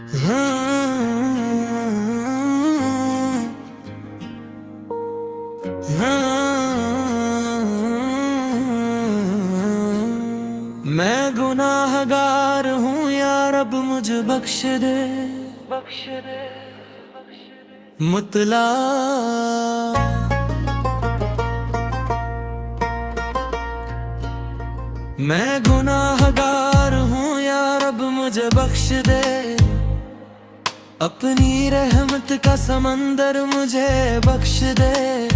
मैं गुनाहगार हूँ यार, अब मुझे बख्श दे, बख्श दे, मुतला। मैं गुनाहगार हूँ यार, अब मुझे बख्श दे। अपनी रहमत का समंदर मुझे बख्श दे।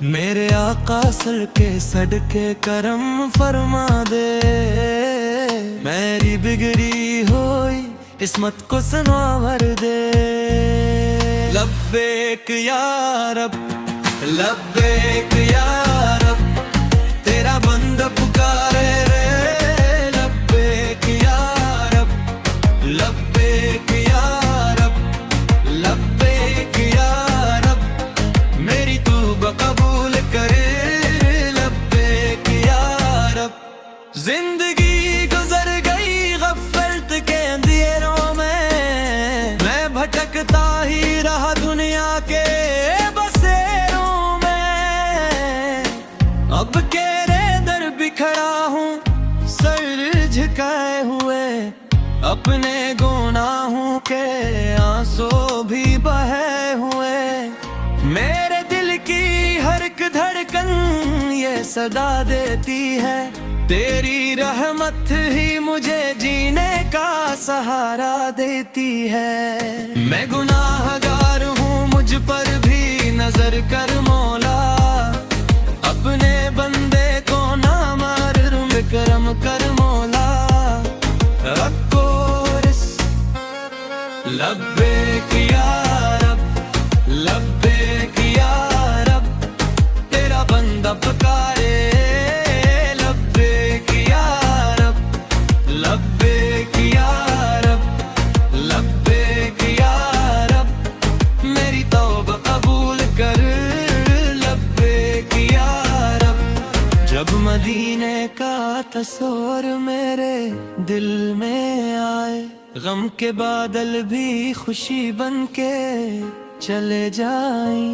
मेरे आका सर के सदके करम फरमा दे। मेरी बिगड़ी हुई किस्मत को संवार दे। लब्बैक या रब, लब्बैक या रब, तेरा बंदा पुकारे रे। लब्बैक या रब, लब्बैक या रब, लब्बैक या रब, मेरी तौबा कबूल करे। लब्बैक या रब। जिंदगी गुजर गई गफलत के अंधेरों में, मैं भटकता ही रहा दुनिया के बसेरों में। अब केरे दर भी खड़ा हूँ सर झुकाए हुए, अपने गुनाहों के आंसू भी बहे हुए। मेरे दिल की हर एक धड़कन ये सदा देती है, तेरी रहमत ही मुझे जीने का सहारा देती है। मैं गुनाहगार हूँ, मुझ पर भी नजर कर मौला। अपने बंदे को ना मार, करम कर मौला। लब्बैक या रब, लब्बैक या रब, तेरा बंदा पुकारे। लब्बैक या रब, लब्बैक या रब, लब्बैक या रब, मेरी तौबा कबूल कर। लब्बैक या रब। जब मदीने का तस्वीर मेरे दिल में आए, गम के बादल भी खुशी बन के चले जाएं।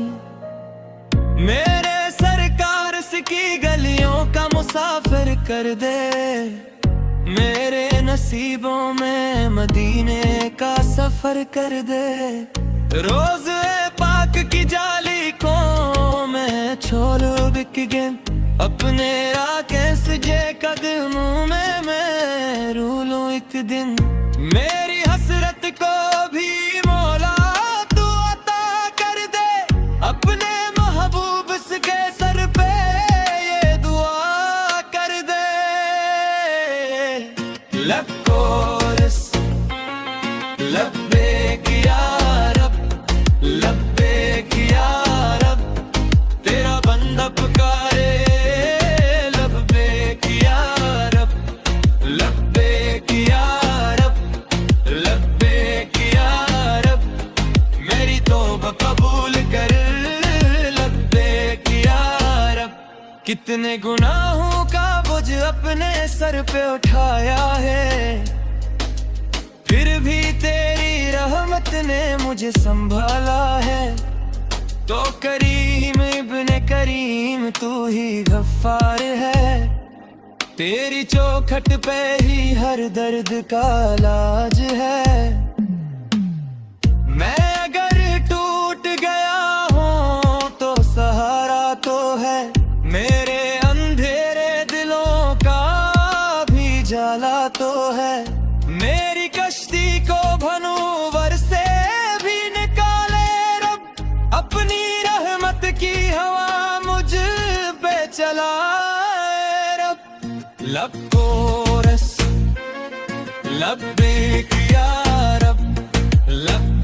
मेरे सरकार की गलियों का मुसाफिर कर दे। मेरे नसीबों में मदीने का सफर कर दे। रोज पाक की जाली को मैं छोड़ बिक गए, अपने राकेश जे कदमों में मैं रूलूं एक दिन। मेरी हसरत को भी मौला तू अता कर दे, अपने महबूब के सर पे ये दुआ कर दे। लकोरस लब्बैक या रब, लब्बैक या रब, तेरा बंदा पुकारे। लब्बैक या रब, लब्बैक या रब, लब्बैक या रब, मेरी तौबा कबूल कर। लब्बैक या रब। कितने गुनाहों का बोझ अपने सर पे उठाया है, फिर भी तेरी रहमत ने मुझे संभाला है। तो करीम इब्ने करीम तू ही गफ्फार है, तेरी चौखट पे ही हर दर्द का इलाज है। मैं अगर टूट गया हूँ तो सहारा तो है, मेरे अंधेरे दिलों का भी जाला तो है। मेरी कश्ती को भनूवर से भी निकाले रब, अपनी रहमत की हवा मुझ पे चलाए रब। लकोरस लब्बैक या रब, लब